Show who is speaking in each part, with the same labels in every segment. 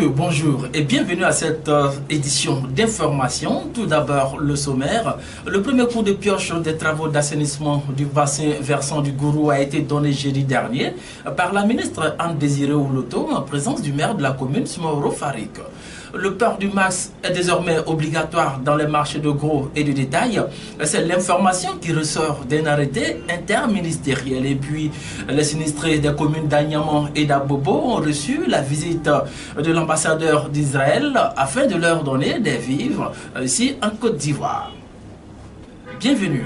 Speaker 1: Messieurs, bonjour et bienvenue à cette édition d'information. Tout d'abord, le sommaire. Le premier coup de pioche des travaux d'assainissement du bassin versant du Gourou a été donné jeudi dernier par la ministre Anne Désiré Ouloto en présence du maire de la commune, Soumaoro Farik. Le port du masque est désormais obligatoire dans les marchés de gros et de détail. C'est l'information qui ressort d'un arrêté interministériel. Et puis, les sinistrés des communes d'Agnaman et d'Abobo ont reçu la visite de l'ambassadeur d'Israël afin de leur donner des vivres ici en Côte d'Ivoire. Bienvenue.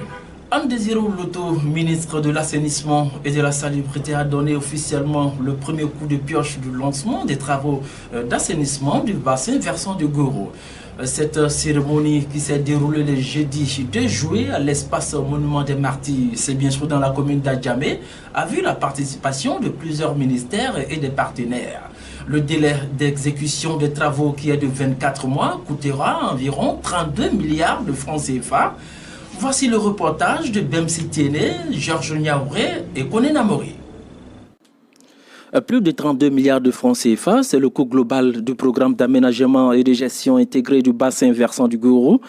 Speaker 1: Anne Désiré Ouloto, ministre de l'Assainissement et de la Salubrité, a donné officiellement le premier coup de pioche du lancement des travaux d'assainissement du bassin versant du Gourou. Cette cérémonie qui s'est déroulée le jeudi 2 juillet à l'espace Monument des Martyrs, c'est bien sûr dans la commune d'Adjamé, a vu la participation de plusieurs ministères et des partenaires. Le délai d'exécution des travaux qui est de 24 mois coûtera environ 32 milliards de francs CFA. Voici le reportage de Bemsi Tiene, Georges Niaouré et Koné Namori. Plus de 32 milliards de francs CFA, c'est le coût global du programme d'aménagement et de gestion intégré du bassin versant du Gourou.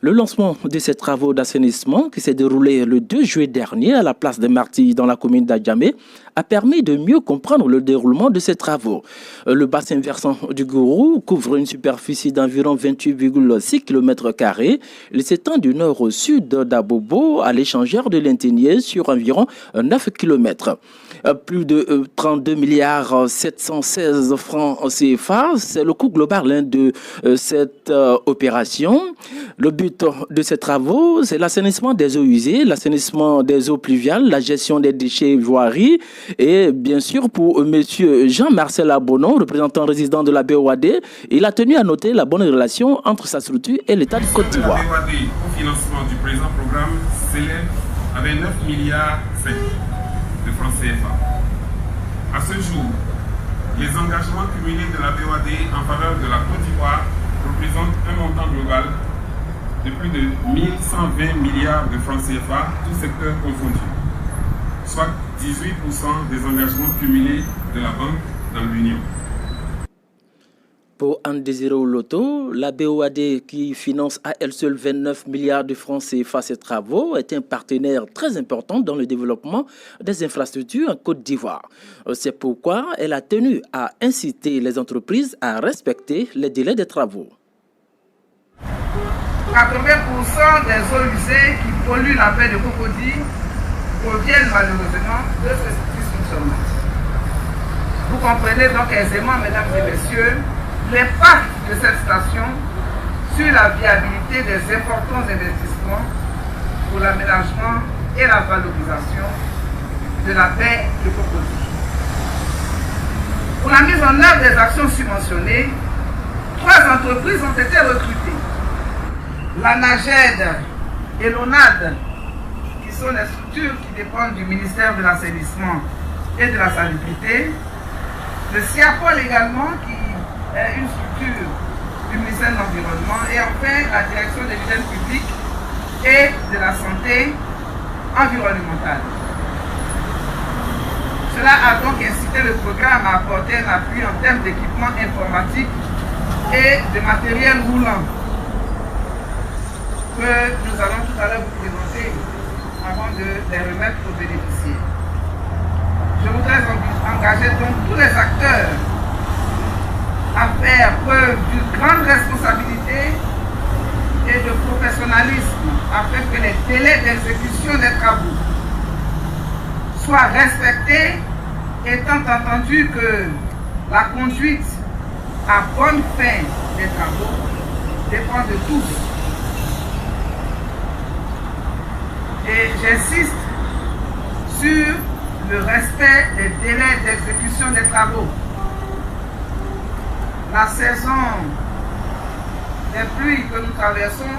Speaker 1: Le lancement de ces travaux d'assainissement qui s'est déroulé le 2 juillet dernier à la place des Martyrs dans la commune d'Adjamé a permis de mieux comprendre le déroulement de ces travaux. Le bassin versant du Gourou couvre une superficie d'environ 28,6 km². Il s'étend du nord au sud d'Abobo à l'échangeur de l'Inténier sur environ 9 km. Plus de 32 milliards 716 francs CFA, c'est le coût global de cette opération. Le but de ces travaux, c'est l'assainissement des eaux usées, l'assainissement des eaux pluviales, la gestion des déchets voiries et bien sûr pour M. Jean-Marcel Abonon, représentant résident de la BOAD, il a tenu à noter la bonne relation entre sa structure et l'État de Côte d'Ivoire.
Speaker 2: La BOAD au financement du présent programme s'élève à 29 milliards de francs CFA. À ce jour, les engagements cumulés de la BOAD en faveur de la Côte d'Ivoire représentent un montant global de plus de 1120 milliards de francs CFA, tous secteurs confondus, soit 18% des engagements cumulés de la Banque dans l'Union.
Speaker 1: Pour Anne Désiré Ouloto, la BOAD qui finance à elle seule 29 milliards de francs CFA ces travaux est un partenaire très important dans le développement des infrastructures en Côte d'Ivoire. C'est pourquoi elle a tenu à inciter les entreprises à respecter les délais des travaux.
Speaker 3: 80% des eaux usées qui polluent la baie de Cocody proviennent malheureusement de ce dysfonctionnement. Vous comprenez donc aisément, mesdames et messieurs, l'impact de cette station sur la viabilité des importants investissements pour l'aménagement et la valorisation de la baie de Cocody. Pour la mise en œuvre des actions subventionnées, 3 entreprises ont été recrutées. La NAGED et l'ONAD, qui sont les structures qui dépendent du ministère de l'Assainissement et de la Salubrité. Le CIAPOL également, qui est une structure du ministère de l'Environnement. Et enfin, la Direction de l'hygiène publique et de la santé environnementale. Cela a donc incité le programme à apporter un appui en termes d'équipement informatique et de matériel roulant, que nous allons tout à l'heure vous présenter avant de les remettre aux bénéficiaires. Je voudrais engager donc tous les acteurs à faire preuve d'une grande responsabilité et de professionnalisme afin que les délais d'exécution des travaux soient respectés, étant entendu que la conduite à bonne fin des travaux dépend de tous. Et j'insiste sur le respect des délais d'exécution des travaux. La saison des pluies que nous traversons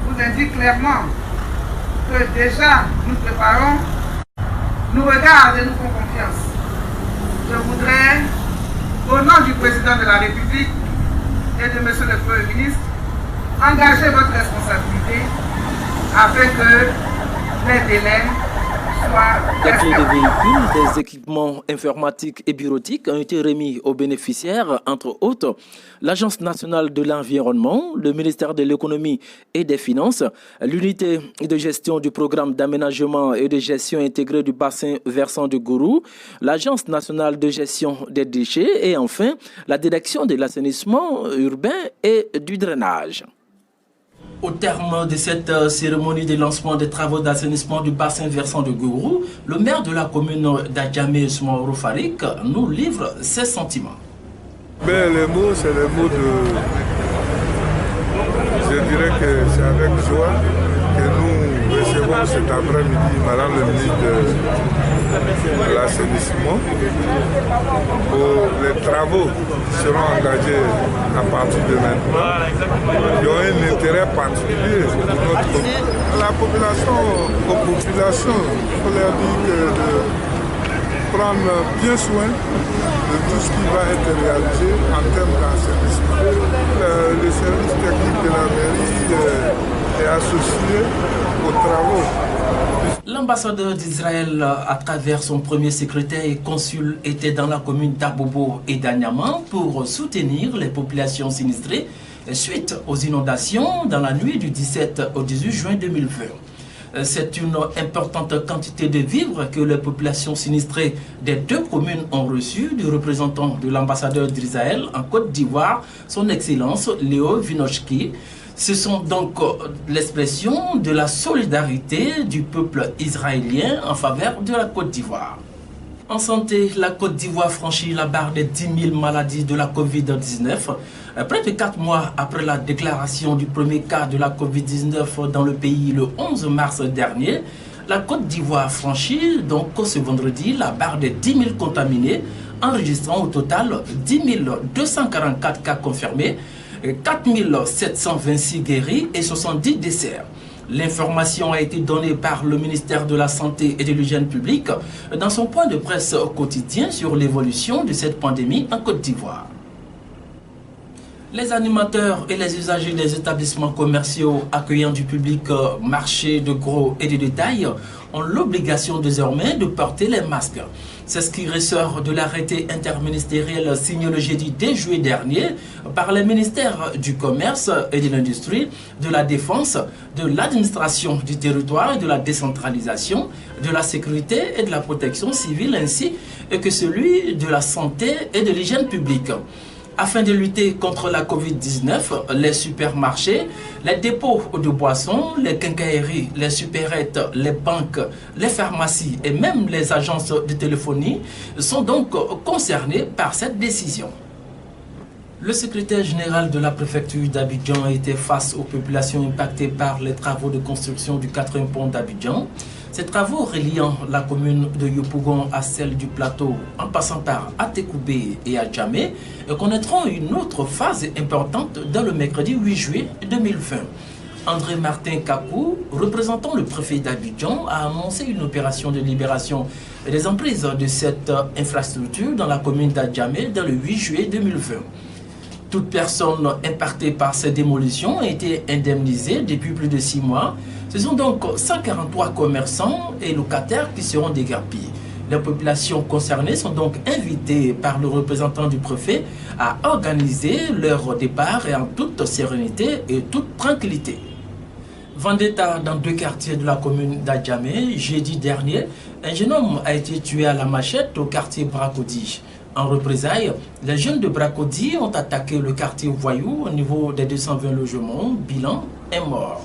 Speaker 3: vous indique clairement que déjà nous préparons, nous regardons et nous font confiance. Je voudrais, au nom du président de la République et de monsieur le Premier ministre, engager votre responsabilité afin que les délais soit
Speaker 1: Des clés de véhicules, des équipements informatiques et bureautiques ont été remis aux bénéficiaires, entre autres l'Agence nationale de l'environnement, le ministère de l'économie et des finances, l'unité de gestion du programme d'aménagement et de gestion intégrée du bassin versant du Gourou, l'Agence nationale de gestion des déchets et enfin la direction de l'assainissement urbain et du drainage. Au terme de cette cérémonie de lancement des travaux d'assainissement du bassin versant de Gourou, le maire de la commune d'Adjamé, Soumaoro Farik, nous livre ses sentiments.
Speaker 4: Mais les mots, c'est les mots de... Je dirais que c'est avec joie que nous recevons cet après-midi Madame le ministre de l'assainissement pour les travaux qui seront engagés à partir de maintenant. Ils ont un intérêt particulier pour la population, aux populations. Il faut leur dire de prendre bien soin de tout ce qui va être réalisé en termes d'assainissement. Le service technique de la mairie est associé aux travaux.
Speaker 1: L'ambassadeur d'Israël, à travers son premier secrétaire et consul, était dans la commune d'Abobo et d'Agnaman pour soutenir les populations sinistrées suite aux inondations dans la nuit du 17 au 18 juin 2020. C'est une importante quantité de vivres que les populations sinistrées des deux communes ont reçu du représentant de l'ambassadeur d'Israël en Côte d'Ivoire, son Excellence Léo Vinochki. Ce sont donc l'expression de la solidarité du peuple israélien en faveur de la Côte d'Ivoire. En santé, la Côte d'Ivoire franchit la barre des 10 000 maladies de la Covid-19. Près de 4 mois après la déclaration du premier cas de la Covid-19 dans le pays le 11 mars dernier, la Côte d'Ivoire franchit donc ce vendredi la barre des 10 000 contaminés, enregistrant au total 10 244 cas confirmés, 4 726 guéris et 70 décès. L'information a été donnée par le ministère de la Santé et de l'Hygiène publique dans son point de presse quotidien sur l'évolution de cette pandémie en Côte d'Ivoire. Les animateurs et les usagers des établissements commerciaux accueillant du public, marchés de gros et de détail ont l'obligation désormais de porter les masques. C'est ce qui ressort de l'arrêté interministériel signé le jeudi 10 juillet dernier par les ministères du Commerce et de l'Industrie, de la Défense, de l'Administration du Territoire et de la Décentralisation, de la Sécurité et de la Protection civile ainsi que celui de la Santé et de l'Hygiène publique. Afin de lutter contre la Covid-19, les supermarchés, les dépôts de boissons, les quincailleries, les supérettes, les banques, les pharmacies et même les agences de téléphonie sont donc concernés par cette décision. Le secrétaire général de la préfecture d'Abidjan était face aux populations impactées par les travaux de construction du 4e pont d'Abidjan. Ces travaux reliant la commune de Yopougon à celle du plateau, en passant par Atekoubé et Adjamé, connaîtront une autre phase importante dans le mercredi 8 juillet 2020. André Martin Kakou, représentant le préfet d'Abidjan, a annoncé une opération de libération des emprises de cette infrastructure dans la commune d'Adjamé dans le 8 juillet 2020. Toute personne impactée par ces démolitions a été indemnisée depuis plus de 6 mois. Ce sont donc 143 commerçants et locataires qui seront déguerpis. Les populations concernées sont donc invitées par le représentant du préfet à organiser leur départ et en toute sérénité et toute tranquillité. Vendetta dans 2 quartiers de la commune d'Adjamé, jeudi dernier, un jeune homme a été tué à la machette au quartier Bracody. En représailles, les jeunes de Bracody ont attaqué le quartier Voyou au niveau des 220 logements. Bilan, un mort.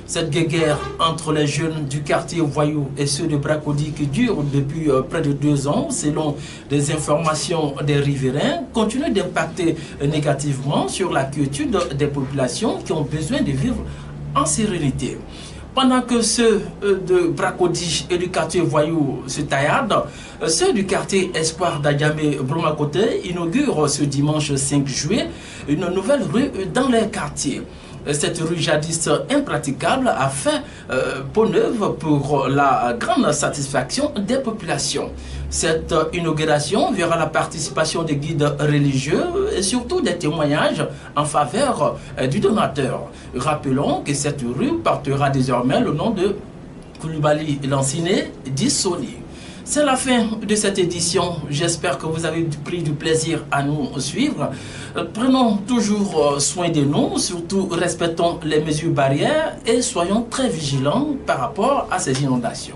Speaker 1: Cette guerre entre les jeunes du quartier Voyou et ceux de Bracody qui dure depuis près de 2 ans, selon des informations des riverains, continue d'impacter négativement sur la quiétude des populations qui ont besoin de vivre en sérénité. Pendant que ceux de Bracody et du quartier Voyou se tailladent, ceux du quartier Espoir d'Adjamé-Bromakote inaugurent ce dimanche 5 juillet une nouvelle rue dans leur quartier. Cette rue jadis impraticable a fait peau neuve pour la grande satisfaction des populations. Cette inauguration verra la participation des guides religieux et surtout des témoignages en faveur du donateur. Rappelons que cette rue portera désormais le nom de Koulibaly Lanciné, dit Sony. C'est la fin de cette édition. J'espère que vous avez pris du plaisir à nous suivre. Prenons toujours soin de nous, surtout respectons les mesures barrières et soyons très vigilants par rapport à ces inondations.